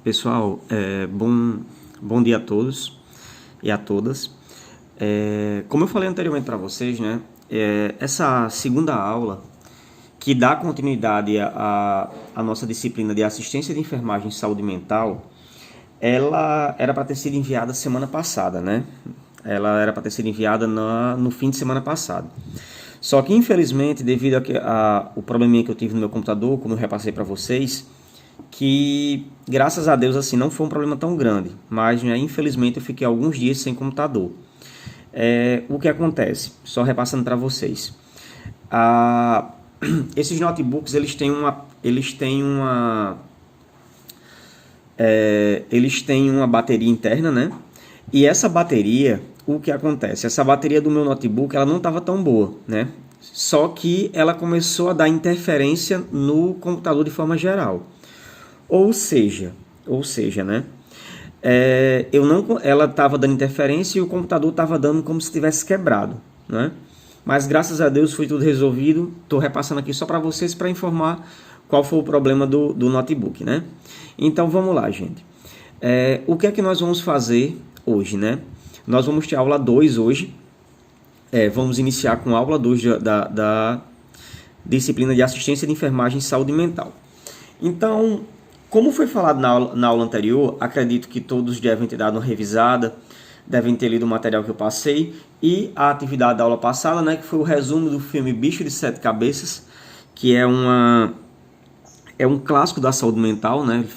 Pessoal, bom dia a todos e a todas. Como eu falei anteriormente para vocês, né, essa segunda aula que dá continuidade à nossa disciplina de assistência de enfermagem e saúde mental, ela era para ter sido enviada semana passada, né? Ela era para ter sido enviada no fim de semana passado. Só que, infelizmente, devido ao probleminha que eu tive no meu computador, como eu repassei para vocês, que, graças a Deus, assim, não foi um problema tão grande, mas, né, infelizmente, eu fiquei alguns dias sem computador. O que acontece? Só repassando para vocês. Esses notebooks, eles têm uma bateria interna, né? E essa bateria, o que acontece? Essa bateria do meu notebook, ela não estava tão boa, né? Só que ela começou a dar interferência no computador de forma geral. Ou seja, né? Ela estava dando interferência e o computador estava dando como se tivesse quebrado, né? Mas graças a Deus foi tudo resolvido. Estou repassando aqui só para vocês para informar qual foi o problema do notebook, né? Então vamos lá, gente. O que é que nós vamos fazer hoje, né? Nós vamos ter aula 2 hoje. Vamos iniciar com a aula 2 da disciplina de assistência de enfermagem e saúde mental. Então, como foi falado na aula anterior, acredito que todos devem ter dado uma revisada, devem ter lido o material que eu passei e a atividade da aula passada, né, que foi o resumo do filme Bicho de Sete Cabeças, que é um clássico da saúde mental, né, que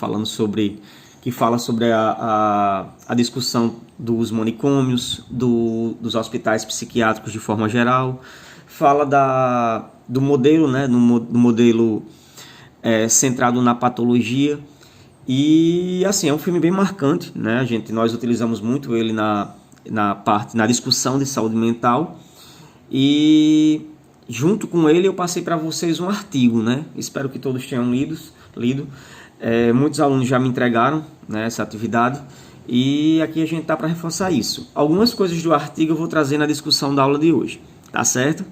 fala sobre a discussão dos manicômios, dos hospitais psiquiátricos de forma geral, fala do modelo, né, do modelo centrado na patologia. E assim, é um filme bem marcante, né? Nós utilizamos muito ele na discussão de saúde mental. E junto com ele eu passei para vocês um artigo, né? Espero que todos tenham lido. Muitos alunos já me entregaram, né, essa atividade. E aqui a gente está para reforçar isso. Algumas coisas do artigo eu vou trazer na discussão da aula de hoje, tá certo?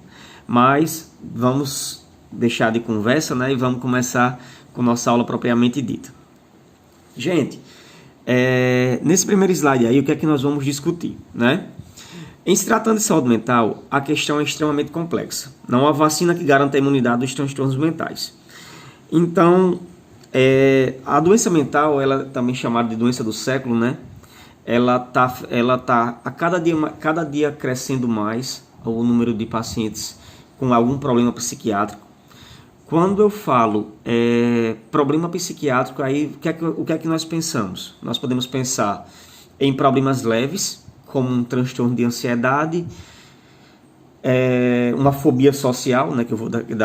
Mas vamos deixar de conversa, né? E vamos começar com nossa aula propriamente dita. Gente, nesse primeiro slide aí, o que é que nós vamos discutir, né? Em se tratando de saúde mental, a questão é extremamente complexa. Não há vacina que garanta a imunidade dos transtornos mentais. Então, a doença mental, ela é também chamada de doença do século, né? Ela tá a cada dia crescendo mais o número de pacientes com algum problema psiquiátrico. Quando eu falo problema psiquiátrico, aí o que é que nós pensamos? Nós podemos pensar em problemas leves, como um transtorno de ansiedade, uma fobia social, né, que eu vou daqui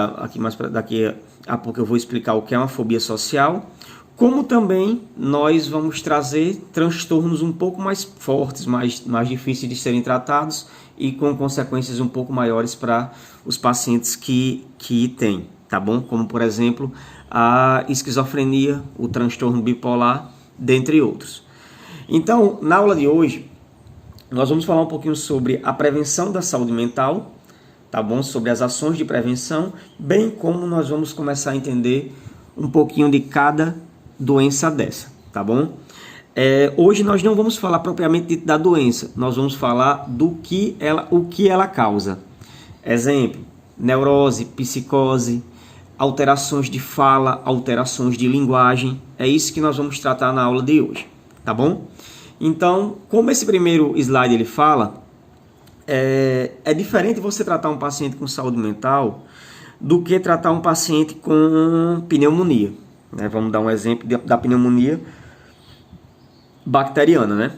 a pouco eu vou explicar o que é uma fobia social, como também nós vamos trazer transtornos um pouco mais fortes, mais difíceis de serem tratados e com consequências um pouco maiores para os pacientes que têm. Tá bom? Como, por exemplo, a esquizofrenia, o transtorno bipolar, dentre outros. Então, na aula de hoje, nós vamos falar um pouquinho sobre a prevenção da saúde mental, tá bom? Sobre as ações de prevenção, bem como nós vamos começar a entender um pouquinho de cada doença dessa, tá bom? Hoje nós não vamos falar propriamente da doença, nós vamos falar o que ela causa. Exemplo, neurose, psicose, alterações de fala, alterações de linguagem. É isso que nós vamos tratar na aula de hoje, tá bom? Então, como esse primeiro slide ele fala, é diferente você tratar um paciente com saúde mental do que tratar um paciente com pneumonia, né? Vamos dar um exemplo da pneumonia bacteriana, né?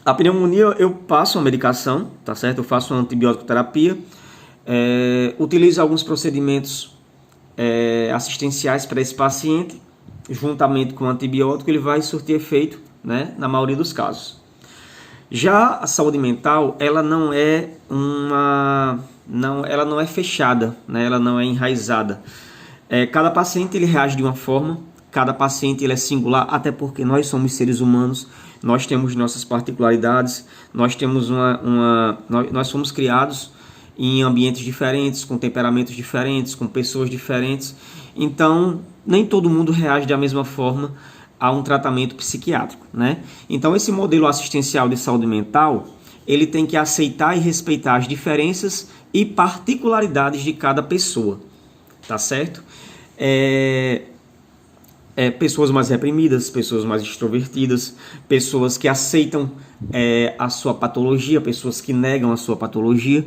A pneumonia eu passo uma medicação, tá certo? Eu faço uma antibiótico terapia, utilizo alguns procedimentos assistenciais para esse paciente, juntamente com o antibiótico, ele vai surtir efeito, né, na maioria dos casos. Já a saúde mental, ela não é fechada, né, ela não é enraizada. Cada paciente ele reage de uma forma, cada paciente ele é singular, até porque nós somos seres humanos, nós temos nossas particularidades, nós somos criados em ambientes diferentes, com temperamentos diferentes, com pessoas diferentes. Então, nem todo mundo reage da mesma forma a um tratamento psiquiátrico, né? Então, esse modelo assistencial de saúde mental, ele tem que aceitar e respeitar as diferenças e particularidades de cada pessoa, tá certo? Pessoas mais reprimidas, pessoas mais extrovertidas, pessoas que aceitam a sua patologia, pessoas que negam a sua patologia.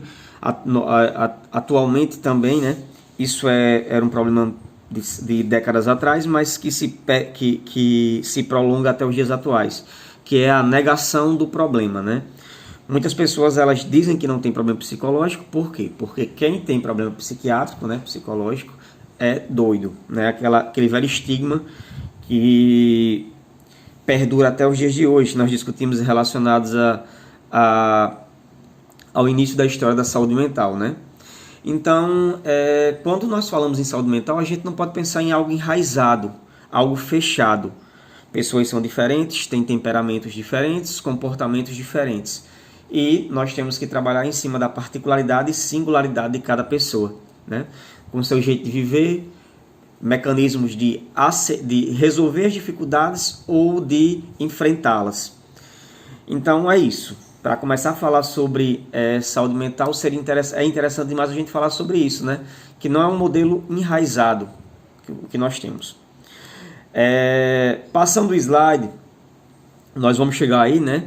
Atualmente também, né? Isso era um problema de décadas atrás, mas que se prolonga até os dias atuais, que é a negação do problema, né? Muitas pessoas, elas dizem que não tem problema psicológico. Por quê? Porque quem tem problema psiquiátrico, né, psicológico, é doido, né? Aquele velho estigma que perdura até os dias de hoje. Nós discutimos relacionados ao início da história da saúde mental, né? Então, quando nós falamos em saúde mental, a gente não pode pensar em algo enraizado, algo fechado. Pessoas são diferentes, têm temperamentos diferentes, comportamentos diferentes. E nós temos que trabalhar em cima da particularidade e singularidade de cada pessoa, né? Com seu jeito de viver, mecanismos de resolver as dificuldades ou de enfrentá-las. Então é isso. Para começar a falar sobre saúde mental, é interessante demais a gente falar sobre isso, né? Que não é um modelo enraizado que nós temos. Passando o slide, nós vamos chegar aí, né?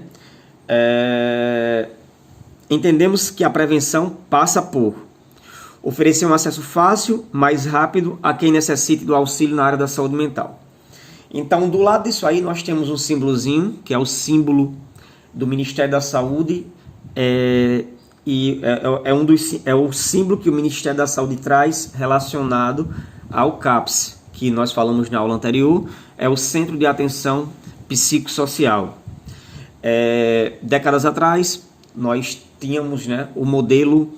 Entendemos que a prevenção passa por oferecer um acesso fácil, mais rápido a quem necessite do auxílio na área da saúde mental. Então, do lado disso aí, nós temos um símbolozinho, que é o símbolo do Ministério da Saúde, é o símbolo que o Ministério da Saúde traz relacionado ao CAPS, que nós falamos na aula anterior, é o Centro de Atenção Psicossocial. Décadas atrás, nós tínhamos, né, o modelo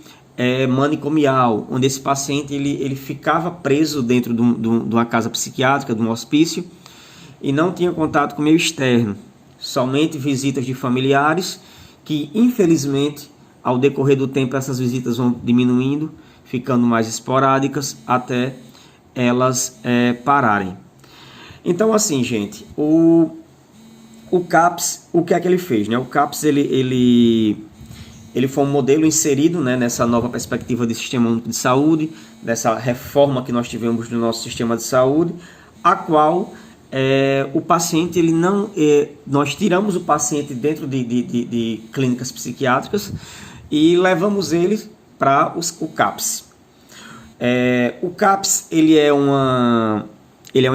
manicomial, onde esse paciente ele ficava preso dentro de uma casa psiquiátrica, de um hospício, e não tinha contato com o meio externo, somente visitas de familiares, que infelizmente, ao decorrer do tempo, essas visitas vão diminuindo, ficando mais esporádicas, até elas pararem. Então, assim, gente, o CAPS, o que é que ele fez, né? O CAPS, ele foi um modelo inserido, né, nessa nova perspectiva de sistema único de saúde, dessa reforma que nós tivemos no nosso sistema de saúde, a qual o paciente, nós tiramos o paciente dentro de clínicas psiquiátricas e levamos ele para o CAPS. O CAPS, ele é uma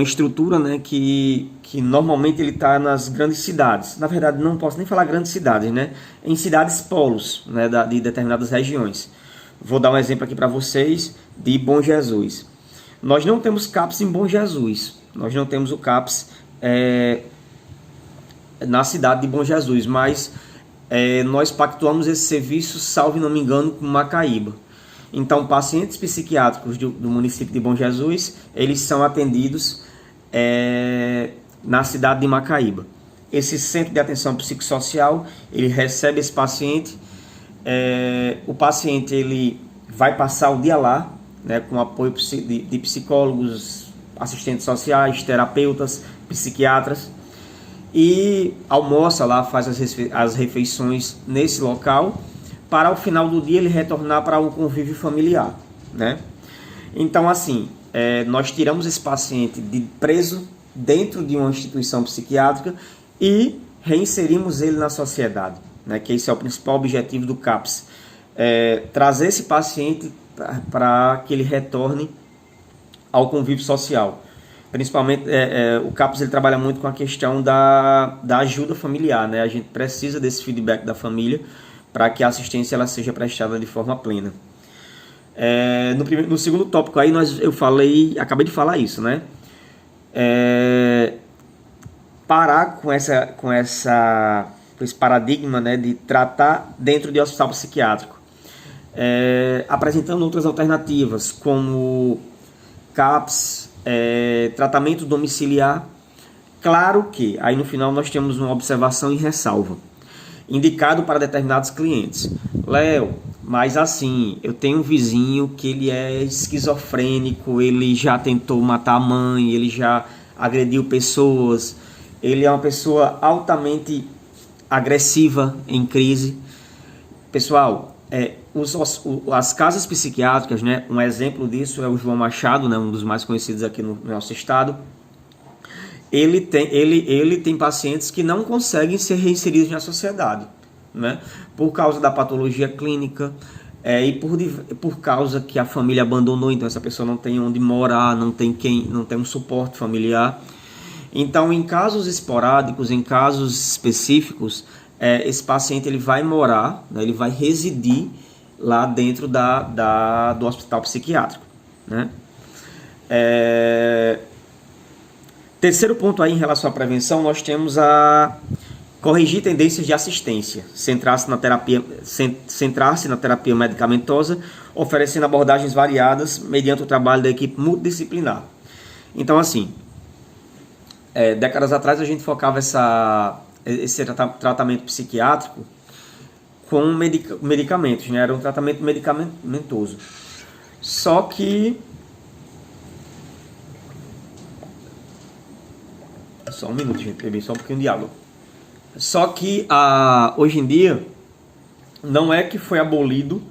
estrutura, né, que normalmente ele está nas grandes cidades. Na verdade, não posso nem falar grandes cidades, né? Em cidades polos, né, de determinadas regiões. Vou dar um exemplo aqui para vocês de Bom Jesus. Nós não temos CAPS em Bom Jesus. Nós não temos o CAPS na cidade de Bom Jesus, mas nós pactuamos esse serviço, salvo não me engano, com Macaíba. Então, pacientes psiquiátricos do município de Bom Jesus, eles são atendidos na cidade de Macaíba. Esse centro de atenção psicossocial, ele recebe esse paciente, o paciente ele vai passar o dia lá, né, com apoio de psicólogos, assistentes sociais, terapeutas, psiquiatras, e almoça lá, faz as refeições nesse local, para ao final do dia ele retornar para o convívio familiar, né? Então, assim, nós tiramos esse paciente preso dentro de uma instituição psiquiátrica e reinserimos ele na sociedade, né? Que esse é o principal objetivo do CAPS, trazer esse paciente para que ele retorne ao convívio social. Principalmente, o CAPS ele trabalha muito com a questão da ajuda familiar, né? A gente precisa desse feedback da família para que a assistência ela seja prestada de forma plena. No segundo tópico aí, acabei de falar isso, né? Parar com esse paradigma, né, de tratar dentro de hospital psiquiátrico, apresentando outras alternativas, como CAPS, tratamento domiciliar. Claro que aí no final nós temos uma observação e ressalva, indicado para determinados clientes. Léo, mas assim, eu tenho um vizinho que ele é esquizofrênico, ele já tentou matar a mãe, ele já agrediu pessoas, ele é uma pessoa altamente agressiva em crise. Pessoal, as casas psiquiátricas, né, um exemplo disso é o João Machado, né, um dos mais conhecidos aqui no nosso estado. Ele tem pacientes que não conseguem ser reinseridos na sociedade, né, por causa da patologia clínica, e por causa que a família abandonou, então essa pessoa não tem onde morar, não tem um suporte familiar. Então, em casos esporádicos, em casos específicos, esse paciente ele vai morar, né, ele vai residir lá dentro do hospital psiquiátrico, né? Terceiro ponto aí em relação à prevenção, nós temos a corrigir tendências de assistência, centrar-se na terapia medicamentosa, oferecendo abordagens variadas mediante o trabalho da equipe multidisciplinar. Então, assim, décadas atrás a gente focava esse tratamento psiquiátrico com medicamentos, né? Era um tratamento medicamentoso. Só que... Só um minuto, gente, bebi só um pouquinho de água. Só que hoje em dia não é que foi abolido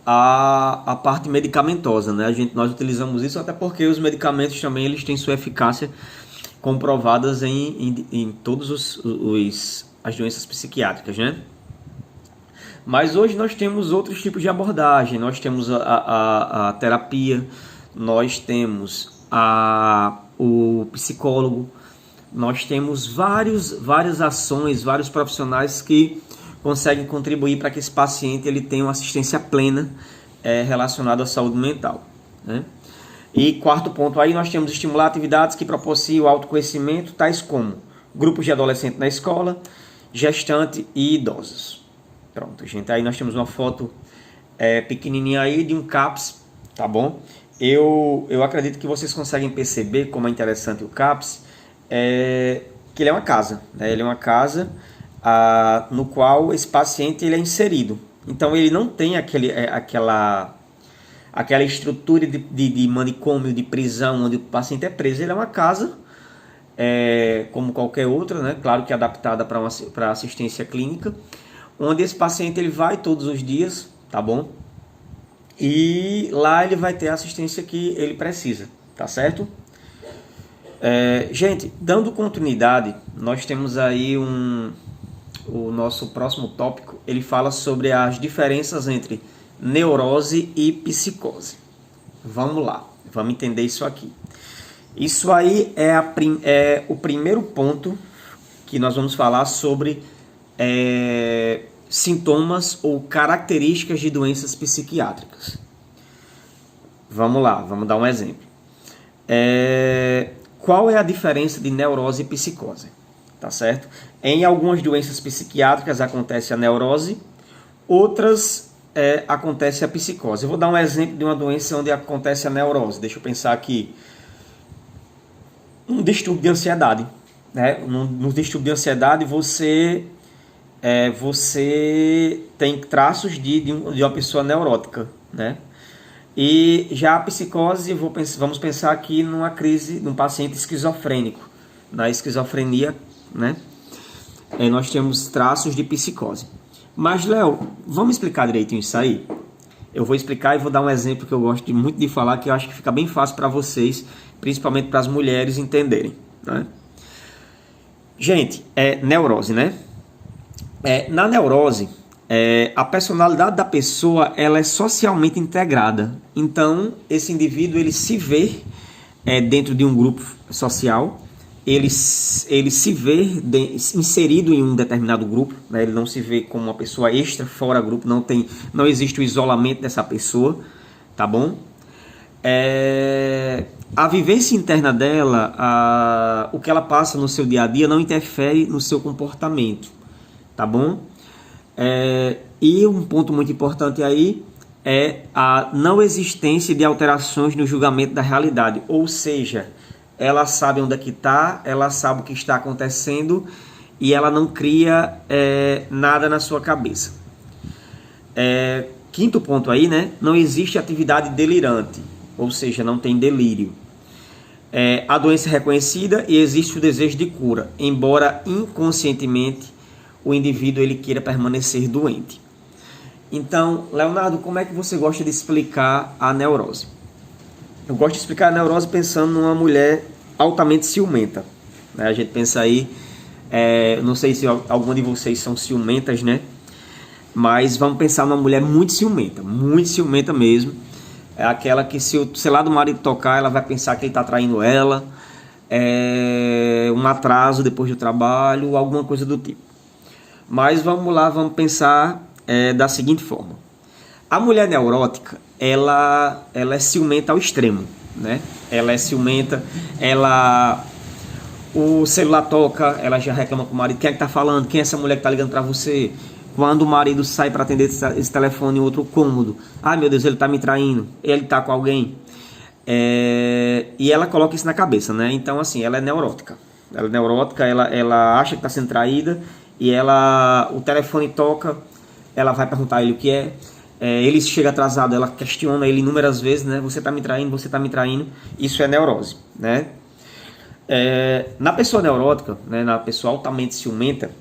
a parte medicamentosa, né? Nós utilizamos isso até porque os medicamentos também eles têm sua eficácia comprovadas em todas as doenças psiquiátricas, né? Mas hoje nós temos outros tipos de abordagem. Nós temos a terapia, nós temos o psicólogo, nós temos várias ações, vários profissionais que conseguem contribuir para que esse paciente ele tenha uma assistência plena relacionada à saúde mental, né? E quarto ponto aí, nós temos estimular atividades que propiciam o autoconhecimento, tais como grupos de adolescentes na escola, gestante e idosos. Pronto, gente, aí nós temos uma foto pequenininha aí de um CAPS, tá bom? Eu acredito que vocês conseguem perceber como é interessante o CAPS, que ele é uma casa, né? Ele é uma casa no qual esse paciente ele é inserido. Então ele não tem aquela estrutura de manicômio, de prisão, onde o paciente é preso. Ele é uma casa, como qualquer outra, né? Claro que adaptada para assistência clínica, onde esse paciente ele vai todos os dias, tá bom? E lá ele vai ter a assistência que ele precisa, tá certo? Gente, dando continuidade, nós temos aí o nosso próximo tópico. Ele fala sobre as diferenças entre neurose e psicose. Vamos lá, vamos entender isso aqui. Isso aí é o primeiro ponto que nós vamos falar sobre sintomas ou características de doenças psiquiátricas. Vamos lá, vamos dar um exemplo. Qual é a diferença de neurose e psicose? Tá certo? Em algumas doenças psiquiátricas acontece a neurose, outras acontece a psicose. Eu vou dar um exemplo de uma doença onde acontece a neurose. Deixa eu pensar aqui. Um distúrbio de ansiedade, né? No distúrbio de ansiedade você tem traços de uma pessoa neurótica, né? E já a psicose, vamos pensar aqui numa crise de um paciente esquizofrênico. Na esquizofrenia, né? Nós temos traços de psicose. Mas, Léo, vamos explicar direitinho isso aí? Eu vou explicar e vou dar um exemplo que eu gosto muito de falar, que eu acho que fica bem fácil para vocês, principalmente para as mulheres entenderem, né? Gente, neurose, né? Na neurose, a personalidade da pessoa ela é socialmente integrada. Então, esse indivíduo ele se vê dentro de um grupo social, ele se vê inserido em um determinado grupo, né? Ele não se vê como uma pessoa extra, fora grupo, não existe o isolamento dessa pessoa, tá bom? A vivência interna dela, o que ela passa no seu dia a dia não interfere no seu comportamento, tá bom? E um ponto muito importante aí é a não existência de alterações no julgamento da realidade, ou seja, ela sabe onde é que está, ela sabe o que está acontecendo e ela não cria nada na sua cabeça. Quinto ponto aí, né? Não existe atividade delirante, ou seja, não tem delírio. A doença é reconhecida e existe o desejo de cura, embora inconscientemente o indivíduo ele queira permanecer doente. Então, Leonardo, como é que você gosta de explicar a neurose? Eu gosto de explicar a neurose pensando numa mulher altamente ciumenta. Né? A gente pensa aí, não sei se algum de vocês são ciumentas, né? Mas vamos pensar numa mulher muito ciumenta mesmo. É aquela que se o celular do marido tocar, ela vai pensar que ele está traindo ela, um atraso depois do trabalho, alguma coisa do tipo. Mas vamos lá, vamos pensar da seguinte forma. A mulher neurótica, ela é ciumenta ao extremo, né? Ela é ciumenta, o celular toca, ela já reclama com o marido, quem é que tá falando? Quem é essa mulher que tá ligando para você? Quando o marido sai para atender esse telefone em outro cômodo, ai meu Deus, ele tá me traindo, ele tá com alguém. E ela coloca isso na cabeça, né? Então assim, ela é neurótica. Ela acha que tá sendo traída e o telefone toca, ela vai perguntar a ele o que é. Ele chega atrasado, ela questiona ele inúmeras vezes, né? Você tá me traindo. Isso é neurose, né? Na pessoa neurótica, né? Na pessoa altamente ciumenta,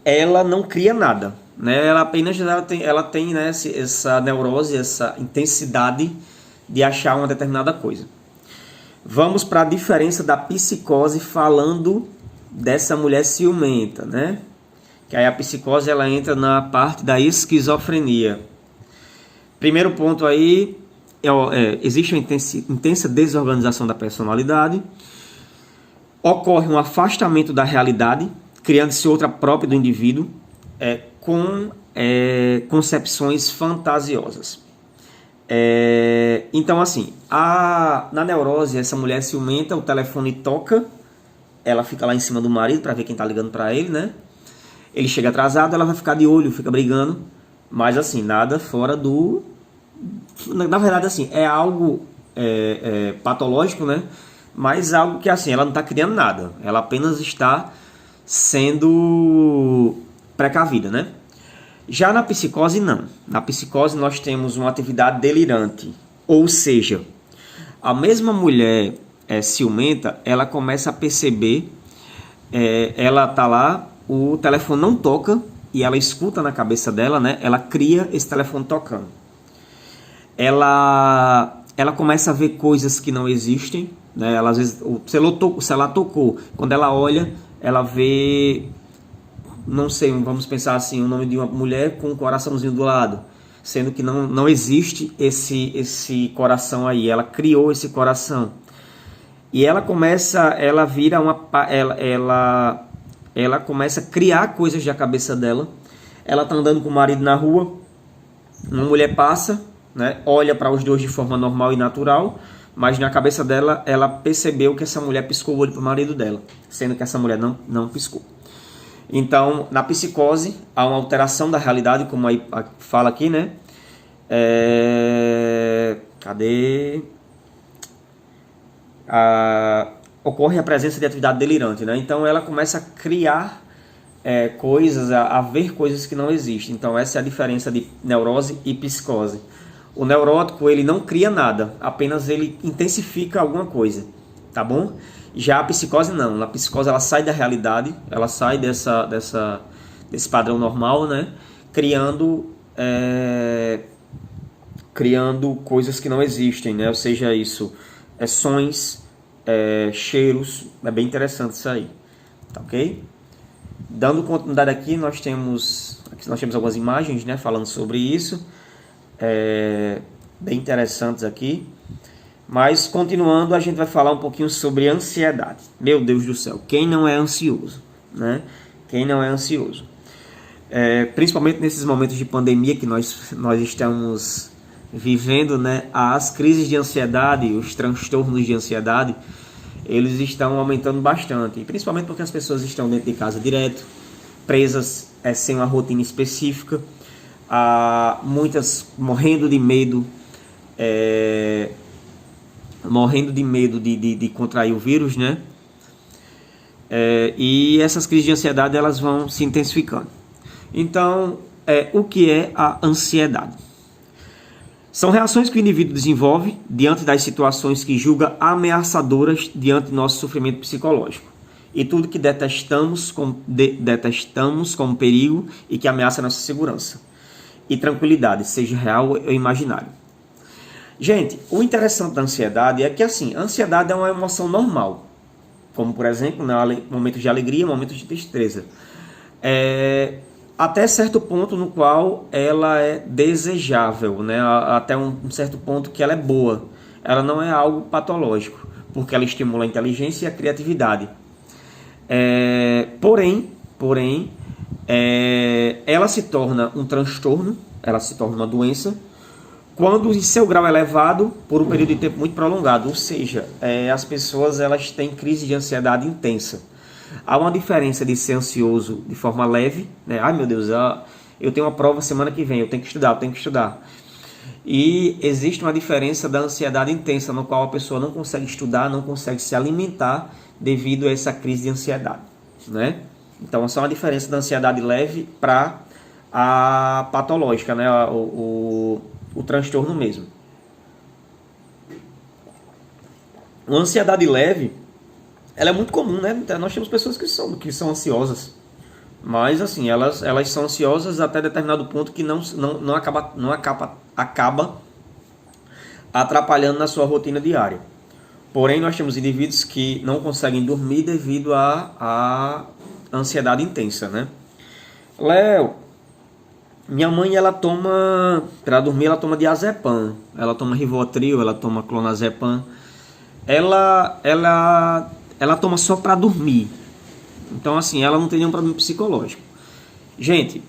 ela não cria nada, né? Ela apenas tem né, essa neurose, essa intensidade de achar uma determinada coisa. Vamos para a diferença da psicose falando dessa mulher ciumenta, né? Que aí a psicose ela entra na parte da esquizofrenia. Primeiro ponto aí, existe uma intensa desorganização da personalidade, ocorre um afastamento da realidade, criando-se outra própria do indivíduo, com concepções fantasiosas. Então assim, na neurose, essa mulher ciumenta, o telefone toca, ela fica lá em cima do marido para ver quem está ligando para ele, né? Ele chega atrasado, ela vai ficar de olho, fica brigando, mas assim, nada fora do... Na verdade, assim, é algo patológico, né? Mas algo que, assim, ela não está criando nada, ela apenas está sendo precavida, né? Já na psicose, não. Na psicose, nós temos uma atividade delirante, ou seja, a mesma mulher ciumenta, ela começa a perceber, ela tá lá, o telefone não toca e ela escuta na cabeça dela, né? Ela cria esse telefone tocando. Ela começa a ver coisas que não existem, né? Ela, às vezes, o celular tocou. Quando ela olha, ela vê, não sei, vamos pensar assim, o nome de uma mulher com um coraçãozinho do lado, sendo que não existe esse coração aí. Ela criou esse coração. E ela começa a criar coisas da cabeça dela. Ela tá andando com o marido na rua, uma mulher passa, né, olha para os dois de forma normal e natural, mas na cabeça dela, ela percebeu que essa mulher piscou o olho pro marido dela, sendo que essa mulher não piscou. Então, na psicose, há uma alteração da realidade, como aí fala aqui, né? Ocorre a presença de atividade delirante, né? Então ela começa a criar coisas, a ver coisas que não existem. Então essa é a diferença de neurose e psicose. O neurótico, ele não cria nada, apenas ele intensifica alguma coisa, tá bom? Já a psicose não. Na psicose ela sai da realidade, ela sai desse padrão normal, né? Criando coisas que não existem, né? Ou seja, isso, sons, cheiros, é bem interessante isso aí, tá ok? Dando continuidade aqui, nós temos algumas imagens, né, falando sobre isso, bem interessantes aqui. Mas continuando, a gente vai falar um pouquinho sobre ansiedade. Meu Deus do céu, quem não é ansioso, né? Quem não é ansioso? Principalmente nesses momentos de pandemia que nós estamos vivendo, né? As crises de ansiedade, os transtornos de ansiedade, eles estão aumentando bastante. E principalmente porque as pessoas estão dentro de casa direto, presas sem uma rotina específica, muitas morrendo de medo, de contrair o vírus, né? E essas crises de ansiedade, elas vão se intensificando. Então, o que é a ansiedade? São reações que o indivíduo desenvolve diante das situações que julga ameaçadoras diante do nosso sofrimento psicológico. E tudo que detestamos como perigo e que ameaça a nossa segurança e tranquilidade, seja real ou imaginário. Gente, o interessante da ansiedade é que, assim, a ansiedade é uma emoção normal, como, por exemplo, momentos de alegria, momentos de tristeza. Até certo ponto no qual ela é desejável, né? Até um certo ponto que ela é boa. Ela não é algo patológico, porque ela estimula a inteligência e a criatividade. Porém, ela se torna um transtorno, ela se torna uma doença, quando em seu grau elevado por um período de tempo muito prolongado, ou seja, as pessoas elas têm crise de ansiedade intensa. Há uma diferença de ser ansioso de forma leve, né? Ai meu Deus, eu tenho uma prova semana que vem, eu tenho que estudar. E existe uma diferença da ansiedade intensa, no qual a pessoa não consegue estudar, não consegue se alimentar devido a essa crise de ansiedade, né? Então, essa é uma diferença da ansiedade leve para a patológica, né? O transtorno mesmo. Uma ansiedade leve, ela é muito comum, né? Nós temos pessoas que são ansiosas, mas assim, elas são ansiosas até determinado ponto que não acaba atrapalhando na sua rotina diária. Porém, nós temos indivíduos que não conseguem dormir devido à ansiedade intensa, né? Léo, minha mãe, ela toma, para dormir, ela toma diazepam, ela toma Rivotril, ela toma clonazepam. Ela toma só para dormir. Então, assim, ela não tem nenhum problema psicológico. Gente,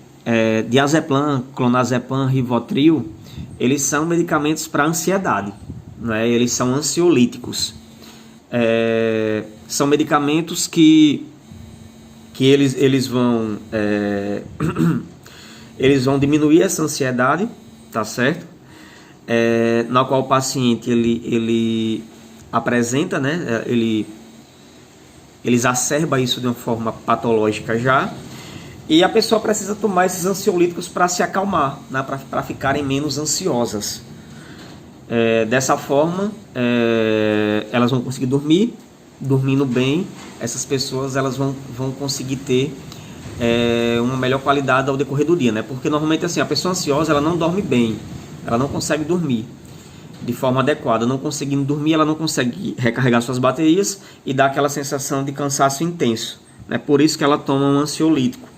diazepam, clonazepam, Rivotril, eles são medicamentos para ansiedade, né? Eles são ansiolíticos. São medicamentos que eles vão eles vão diminuir essa ansiedade, tá certo? Na qual o paciente ele apresenta, né? Ele exacerba isso de uma forma patológica já, e a pessoa precisa tomar esses ansiolíticos para se acalmar, né? Para ficarem menos ansiosas. Dessa forma, elas vão conseguir dormir. Dormindo bem, essas pessoas elas vão conseguir ter uma melhor qualidade ao decorrer do dia, né? Porque normalmente assim, a pessoa ansiosa ela não dorme bem, ela não consegue dormir de forma adequada. Não conseguindo dormir, ela não consegue recarregar suas baterias e dá aquela sensação de cansaço intenso, né? Por isso que ela toma um ansiolítico,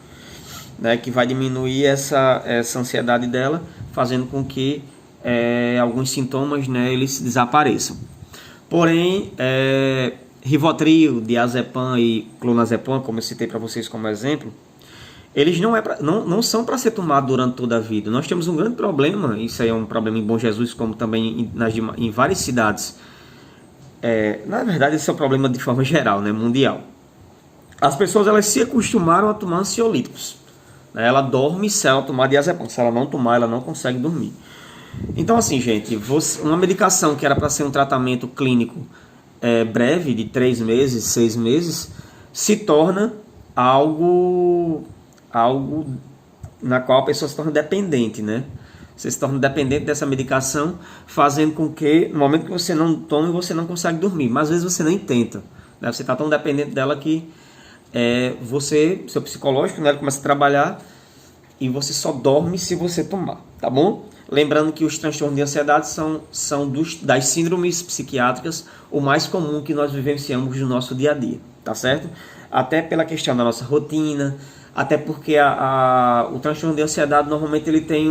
né? Que vai diminuir essa ansiedade dela, fazendo com que alguns sintomas, né, eles desapareçam. Porém, Rivotril, diazepam e clonazepam, como eu citei para vocês como exemplo, eles não são para ser tomados durante toda a vida. Nós temos um grande problema, isso aí é um problema em Bom Jesus, como também em várias cidades. Na verdade, esse é um problema de forma geral, né, mundial. As pessoas elas se acostumaram a tomar ansiolíticos, né? Ela dorme se ela tomar diazepam, se ela não tomar, ela não consegue dormir. Então, assim, gente, uma medicação que era para ser um tratamento clínico breve, de 3 meses, 6 meses, se torna algo na qual a pessoa se torna dependente, né? Você se torna dependente dessa medicação, fazendo com que, no momento que você não tome, você não consegue dormir. Mas às vezes você nem tenta, né? Você está tão dependente dela que seu psicológico, né, começa a trabalhar e você só dorme se você tomar, tá bom? Lembrando que os transtornos de ansiedade são das síndromes psiquiátricas o mais comum que nós vivenciamos no nosso dia a dia, tá certo? Até pela questão da nossa rotina, até porque o transtorno de ansiedade normalmente ele tem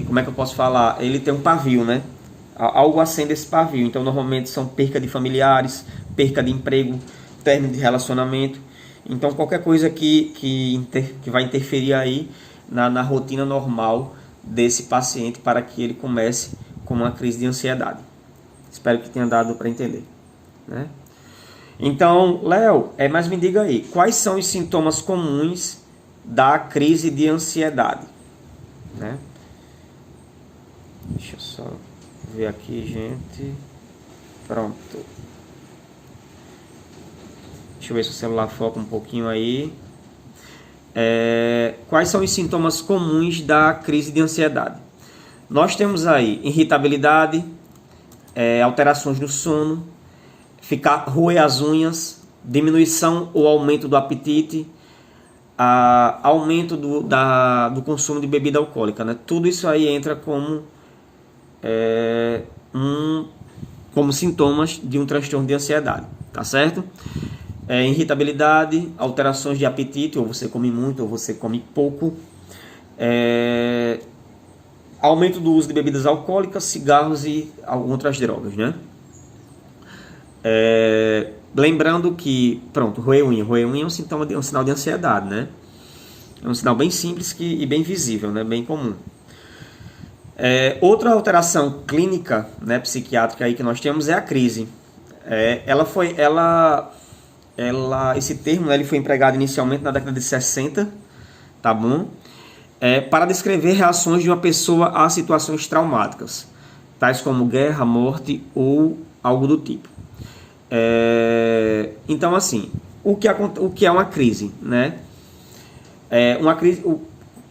como é que eu posso falar? Ele tem um pavio, né? Algo acende esse pavio. Então normalmente são perca de familiares, perca de emprego, término de relacionamento. Então qualquer coisa que vai interferir aí na rotina normal desse paciente para que ele comece com uma crise de ansiedade. Espero que tenha dado para entender, né? Então, Léo, mas me diga aí, quais são os sintomas comuns da crise de ansiedade, né? Deixa eu só ver aqui, gente. Pronto. Deixa eu ver se o celular foca um pouquinho aí. Quais são os sintomas comuns da crise de ansiedade? Nós temos aí irritabilidade, alterações no sono, roer as unhas, diminuição ou aumento do apetite, aumento do consumo de bebida alcoólica, né? Tudo isso aí entra como sintomas de um transtorno de ansiedade, tá certo? Irritabilidade, alterações de apetite, ou você come muito ou você come pouco, aumento do uso de bebidas alcoólicas, cigarros e outras drogas, né? Lembrando que, roer unha é um sintoma um sinal de ansiedade, né? É um sinal bem simples e bem visível, né? Bem comum. Outra alteração clínica, né, psiquiátrica aí que nós temos é a crise. Esse termo, né, ele foi empregado inicialmente na década de 60, tá bom? Para descrever reações de uma pessoa a situações traumáticas, tais como guerra, morte ou algo do tipo. Então, assim, o que é uma crise, né? Uma crise,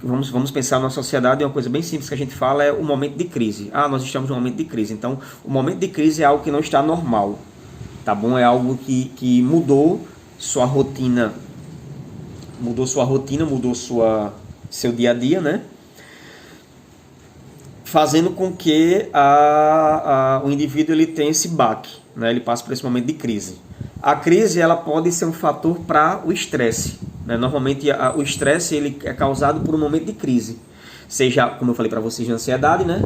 vamos pensar na sociedade, uma coisa bem simples que a gente fala é o momento de crise. Nós estamos num momento de crise. Então, o momento de crise é algo que não está normal, tá bom? É algo que mudou sua rotina, mudou seu dia a dia, né? Fazendo com que o indivíduo ele tenha esse baque, né? Ele passa por esse momento de crise. A crise ela pode ser um fator para o estresse, né? Normalmente o estresse ele é causado por um momento de crise, seja, como eu falei para vocês, de ansiedade, né?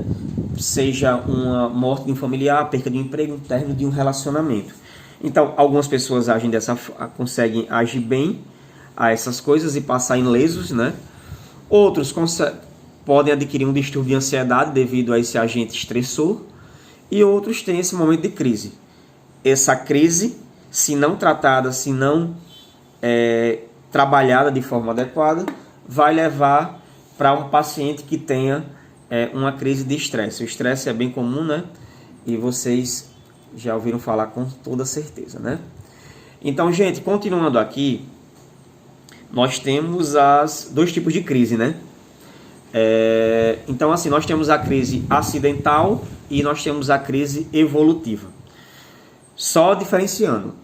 Seja uma morte de um familiar, perca de um emprego, um término de um relacionamento. Então, algumas pessoas conseguem agir bem a essas coisas e passar ilesos, né? Outros podem adquirir um distúrbio de ansiedade devido a esse agente estressor, e outros têm esse momento de crise. Essa crise, se não tratada, se não trabalhada de forma adequada, vai levar para um paciente que tenha uma crise de estresse. O estresse é bem comum, né? E vocês já ouviram falar com toda certeza, né? Então, gente, continuando aqui, nós temos dois tipos de crise, né? Então, assim, nós temos a crise acidental e nós temos a crise evolutiva. Só diferenciando,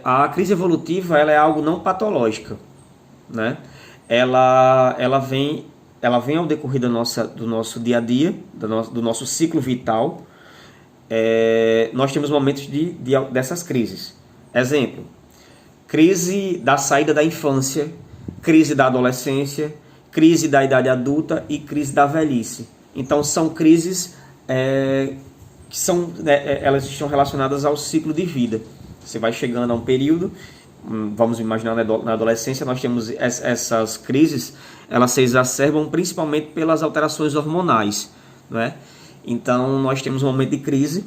a crise evolutiva ela é algo não patológica, né? Ela vem ao decorrer do nosso dia a dia, do nosso ciclo vital. Nós temos momentos dessas crises. Exemplo, crise da saída da infância, crise da adolescência, crise da idade adulta e crise da velhice. Então são crises elas estão relacionadas ao ciclo de vida. Você vai chegando a um período, vamos imaginar na adolescência, nós temos essas crises, elas se exacerbam principalmente pelas alterações hormonais, né? Então nós temos um momento de crise,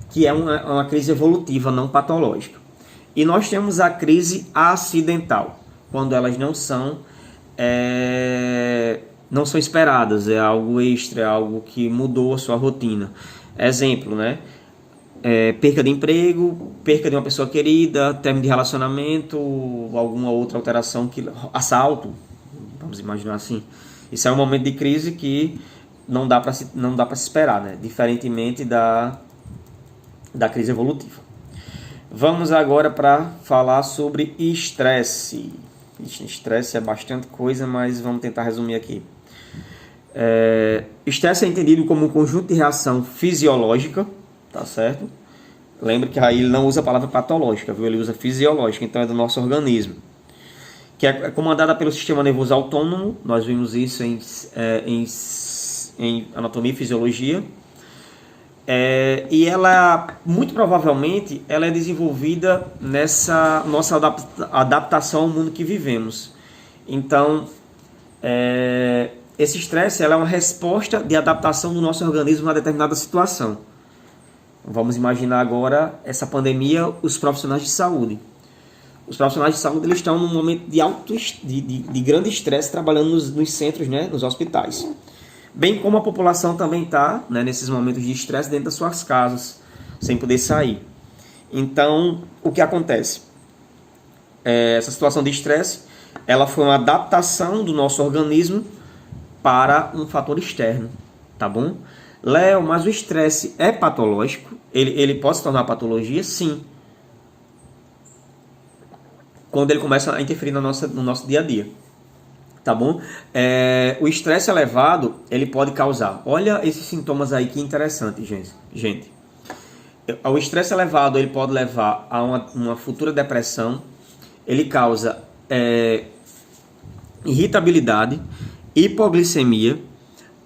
que é uma crise evolutiva, não patológica. E nós temos a crise acidental, quando elas não são esperadas, é algo extra, é algo que mudou a sua rotina. Exemplo, né? Perca de emprego, perca de uma pessoa querida, término de relacionamento, alguma outra alteração, assalto, vamos imaginar assim. Isso é um momento de crise que não dá para se esperar, né? Diferentemente da crise evolutiva. Vamos agora para falar sobre estresse. Estresse é bastante coisa, mas vamos tentar resumir aqui. Estresse é entendido como um conjunto de reação fisiológica, tá certo? Lembre que aí ele não usa a palavra patológica, viu? Ele usa fisiológica, então é do nosso organismo, que é comandada pelo sistema nervoso autônomo. Nós vimos isso em anatomia e fisiologia. E ela, muito provavelmente, ela é desenvolvida nessa nossa adaptação ao mundo que vivemos. Então, esse estresse é uma resposta de adaptação do nosso organismo a determinada situação. Vamos imaginar agora essa pandemia, os profissionais de saúde. Os profissionais de saúde eles estão num momento de grande estresse trabalhando nos centros, né, nos hospitais. Bem como a população também está, né, nesses momentos de estresse dentro das suas casas, sem poder sair. Então, o que acontece? Essa situação de estresse, ela foi uma adaptação do nosso organismo para um fator externo. tá bom? Léo, mas o estresse é patológico? Ele pode se tornar patologia? Sim. Quando ele começa a interferir no nosso dia a dia, tá bom? O estresse elevado, ele pode causar, olha esses sintomas aí que interessante, gente. O estresse elevado, ele pode levar a uma futura depressão, ele causa irritabilidade, hipoglicemia,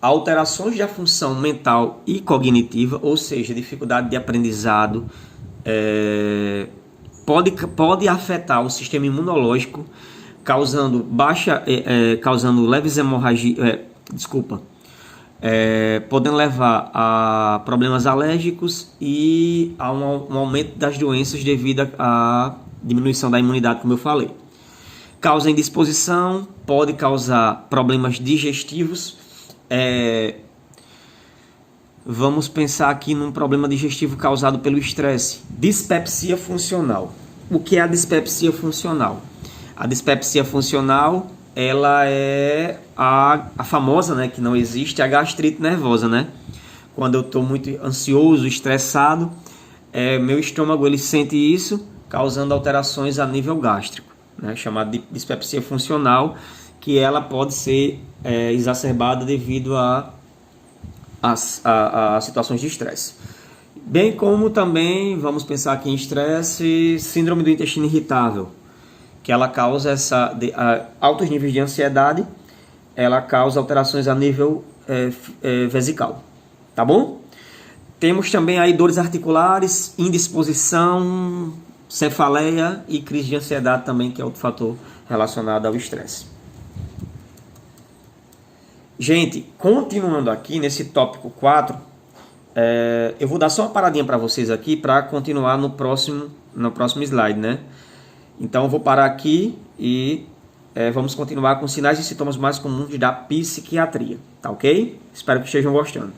alterações da função mental e cognitiva, ou seja, dificuldade de aprendizado, pode afetar o sistema imunológico, causando causando leves hemorragias, podendo levar a problemas alérgicos e a um aumento das doenças devido à diminuição da imunidade, como eu falei. Causa indisposição, pode causar problemas digestivos. Vamos pensar aqui num problema digestivo causado pelo estresse. Dispepsia funcional. O que é a dispepsia funcional? A dispepsia funcional, ela é a famosa, né, que não existe, a gastrite nervosa, né? Quando eu estou muito ansioso, estressado, meu estômago ele sente isso, causando alterações a nível gástrico, né, chamada de dispepsia funcional, que ela pode ser exacerbada devido a situações de estresse. Bem como também, vamos pensar aqui em estresse, síndrome do intestino irritável, que ela causa altos níveis de ansiedade, ela causa alterações a nível vesical, tá bom? Temos também aí dores articulares, indisposição, cefaleia e crise de ansiedade também, que é outro fator relacionado ao estresse. Gente, continuando aqui nesse tópico 4, eu vou dar só uma paradinha para vocês aqui para continuar no próximo slide, né? Então eu vou parar aqui e vamos continuar com sinais e sintomas mais comuns da psiquiatria, tá ok? Espero que estejam gostando.